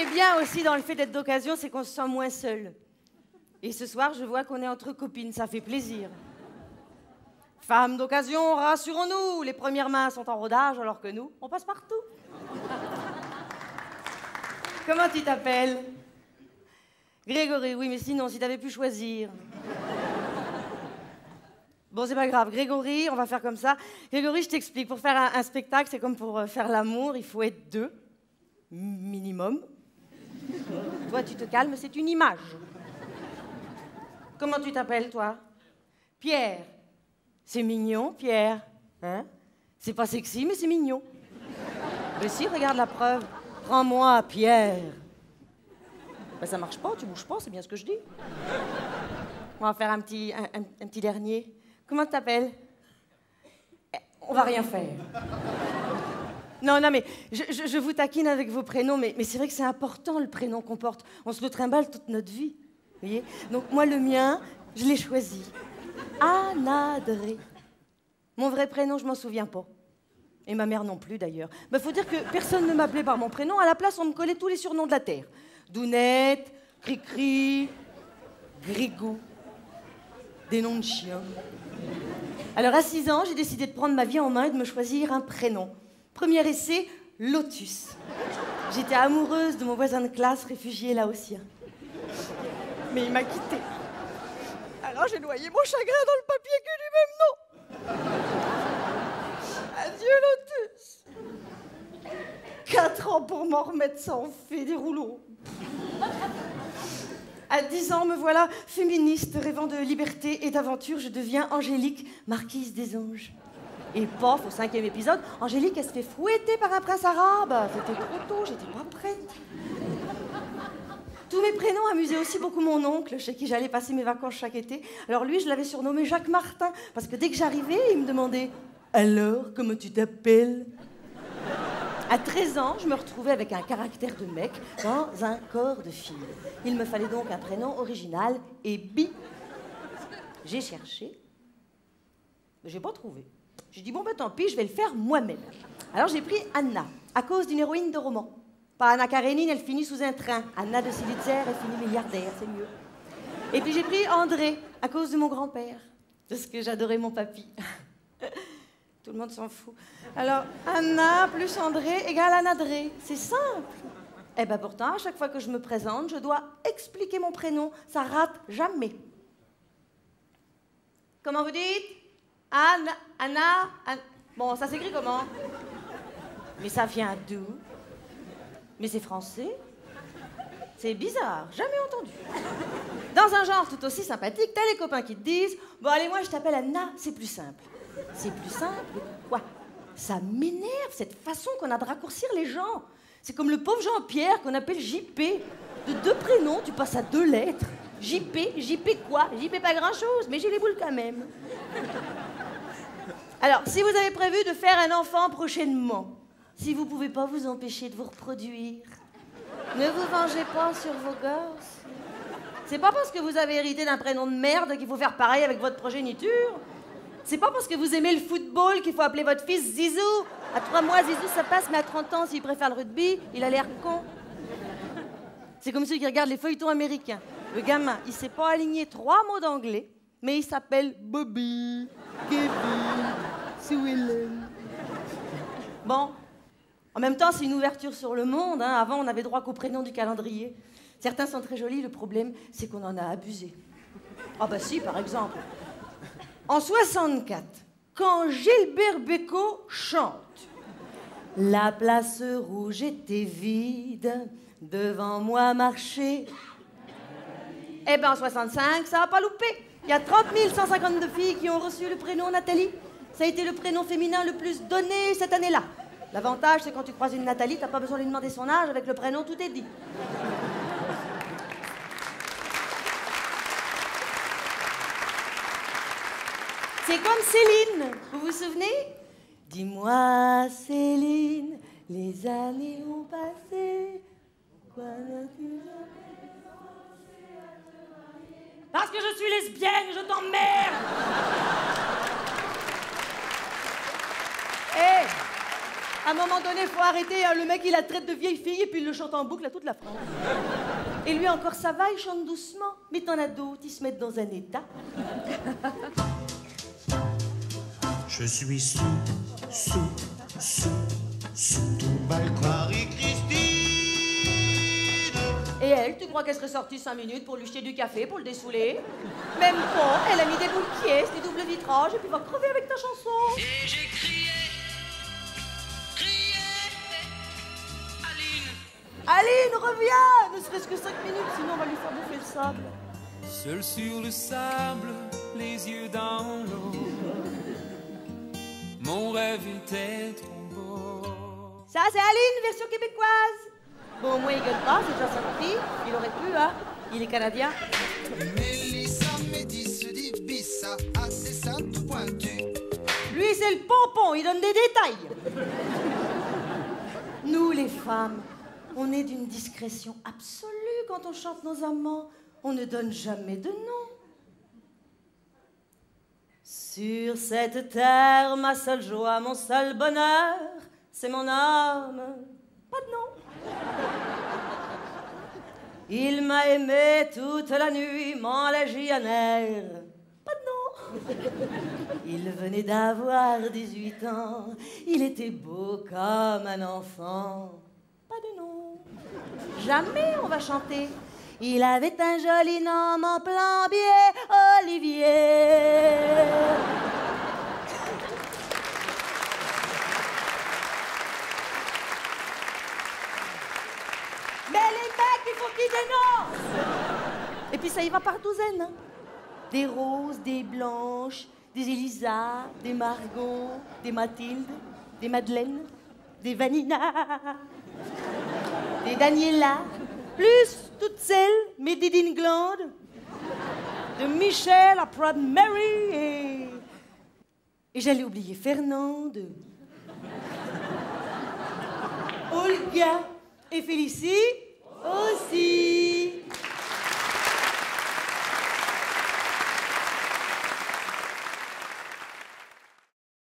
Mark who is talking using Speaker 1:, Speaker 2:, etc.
Speaker 1: est bien aussi dans le fait d'être d'occasion, c'est qu'on se sent moins seul. Et ce soir, je vois qu'on est entre copines, ça fait plaisir. Femmes d'occasion, rassurons-nous, les premières mains sont en rodage alors que nous, on passe partout. Comment tu t'appelles? Grégory, oui, mais sinon, si t'avais pu choisir. Bon, c'est pas grave. Grégory, on va faire comme ça. Grégory, je t'explique. Pour faire un spectacle, c'est comme pour faire l'amour, il faut être deux. Minimum. Toi, tu te calmes, c'est une image. Comment tu t'appelles, toi? Pierre. C'est mignon, Pierre. Hein? C'est pas sexy, mais c'est mignon. Mais si, regarde la preuve. Prends-moi, Pierre. Ben, ça marche pas, tu bouges pas, c'est bien ce que je dis. On va faire un petit dernier. Comment tu t'appelles? On va rien faire. Non, mais je vous taquine avec vos prénoms, mais c'est vrai que c'est important le prénom qu'on porte. On se le trimballe toute notre vie. Vous voyez? Donc moi, le mien, je l'ai choisi. Anna-Dré. Mon vrai prénom, je m'en souviens pas. Et ma mère non plus, d'ailleurs. Mais faut dire que personne ne m'appelait par mon prénom. À la place, on me collait tous les surnoms de la terre. Dounette, Cricri, Grigou. Des noms de chiens. Alors, à 6 ans, j'ai décidé de prendre ma vie en main et de me choisir un prénom. Premier essai, Lotus. J'étais amoureuse de mon voisin de classe, réfugié laotien. Mais il m'a quittée. Alors, j'ai noyé mon chagrin dans le papier que du même nom. Adieu, Lotus. 4 ans pour m'en remettre, ça en fait des rouleaux. À 10 ans, me voilà féministe, rêvant de liberté et d'aventure. Je deviens Angélique, marquise des anges. Et pof, au 5e épisode, Angélique, elle se fait fouetter par un prince arabe. C'était trop tôt, j'étais pas prête. Tous mes prénoms amusaient aussi beaucoup mon oncle, chez qui j'allais passer mes vacances chaque été. Alors lui, je l'avais surnommé Jacques Martin, parce que dès que j'arrivais, il me demandait « Alors, comment tu t'appelles ?» À 13 ans, je me retrouvais avec un caractère de mec dans un corps de fille. Il me fallait donc un prénom original et bi. J'ai cherché, mais j'ai pas trouvé. J'ai dit, bon, ben tant pis, je vais le faire moi-même. Alors j'ai pris Anna, à cause d'une héroïne de roman. Pas Anna Karénine, elle finit sous un train. Anna de Silitzer, elle finit milliardaire, c'est mieux. Et puis j'ai pris André, à cause de mon grand-père, parce que j'adorais mon papy. Tout le monde s'en fout. Alors, Anna plus André égale Anna-Dré. C'est simple. Eh ben pourtant, à chaque fois que je me présente, je dois expliquer mon prénom. Ça rate jamais. Comment vous dites? Anna. Bon, ça s'écrit comment? Mais ça vient d'où? Mais c'est français? C'est bizarre, jamais entendu. Dans un genre tout aussi sympathique, t'as les copains qui te disent « Bon, allez, moi, je t'appelle Anna, c'est plus simple. » C'est plus simple? Quoi? Ça m'énerve, cette façon qu'on a de raccourcir les gens. C'est comme le pauvre Jean-Pierre qu'on appelle JP. De 2 prénoms, tu passes à 2 lettres. JP quoi? JP pas grand-chose, mais j'ai les boules quand même. Alors, si vous avez prévu de faire un enfant prochainement, si vous pouvez pas vous empêcher de vous reproduire, ne vous vengez pas sur vos gosses. C'est pas parce que vous avez hérité d'un prénom de merde qu'il faut faire pareil avec votre progéniture. C'est pas parce que vous aimez le football qu'il faut appeler votre fils Zizou. À 3 mois, Zizou, ça passe, mais à 30 ans, s'il préfère le rugby, il a l'air con. C'est comme ceux qui regardent les feuilletons américains. Le gamin, il sait pas aligner 3 mots d'anglais, mais il s'appelle Bobby, Kevin, Swillen. Bon, en même temps, c'est une ouverture sur le monde. Hein. Avant, on n'avait droit qu'au prénom du calendrier. Certains sont très jolis, le problème, c'est qu'on en a abusé. Ah bah si, par exemple. En 64, quand Gilbert Bécaud chante « La place rouge était vide, devant moi marchait », eh ben en 65, ça n'a pas loupé. Il y a 30 152 filles qui ont reçu le prénom Nathalie. Ça a été le prénom féminin le plus donné cette année-là. L'avantage, c'est quand tu croises une Nathalie, t'as pas besoin de lui demander son âge, avec le prénom, tout est dit. C'est comme Céline, vous vous souvenez? Dis-moi, Céline, les années ont passé. Quoi n'as-tu jamais pensé à te marier? Parce que je suis lesbienne, je t'emmerde. À moment donné, il faut arrêter. Hein. Le mec, il la traite de vieille fille et puis il le chante en boucle à toute la France. Et lui encore, ça va, il chante doucement. Mais t'en as d'autres, ils se mettent dans un état.
Speaker 2: Je suis sous ton balcon. Marie-Christine.
Speaker 1: Et elle, tu crois qu'elle serait sortie 5 minutes pour lui jeter du café, pour le dessouler? Même pas, elle a mis des boules de pièces, des doubles vitrages, et puis va crever avec ta chanson.
Speaker 3: Et j'ai crié, Aline.
Speaker 1: Aline, reviens! Ne serait-ce que 5 minutes, sinon on va lui faire bouffer le sable.
Speaker 4: Seul sur le sable, les yeux dans l'eau, mon rêve était trop beau.
Speaker 1: Ça, c'est Aline, version québécoise. Bon, au moins, il gueule pas, c'est déjà sorti. Il aurait pu, hein. Il est canadien.
Speaker 2: Mélissa, Métis, d'Ibissa, à ses seins tout pointus.
Speaker 1: Lui, c'est le pompon, il donne des détails. Nous, les femmes, on est d'une discrétion absolue quand on chante nos amants. On ne donne jamais de nom. Sur cette terre, ma seule joie, mon seul bonheur, c'est mon âme. Pas de nom. Il m'a aimé toute la nuit, mon légionnaire. Pas de nom. Il venait d'avoir 18 ans, il était beau comme un enfant. Pas de nom. Jamais on va chanter. Il avait un joli nom, mon plombier, Olivier. Mais les mecs, il faut qu'ils dénoncent. Et puis ça y va par douzaine. Hein. Des roses, des blanches, des Elisa, des Margot, des Mathilde, des Madeleine, des Vanina, des Daniela, plus toutes celles, made in England, de Michel à Proud Mary et j'allais oublier Fernande, Olga et Félicie.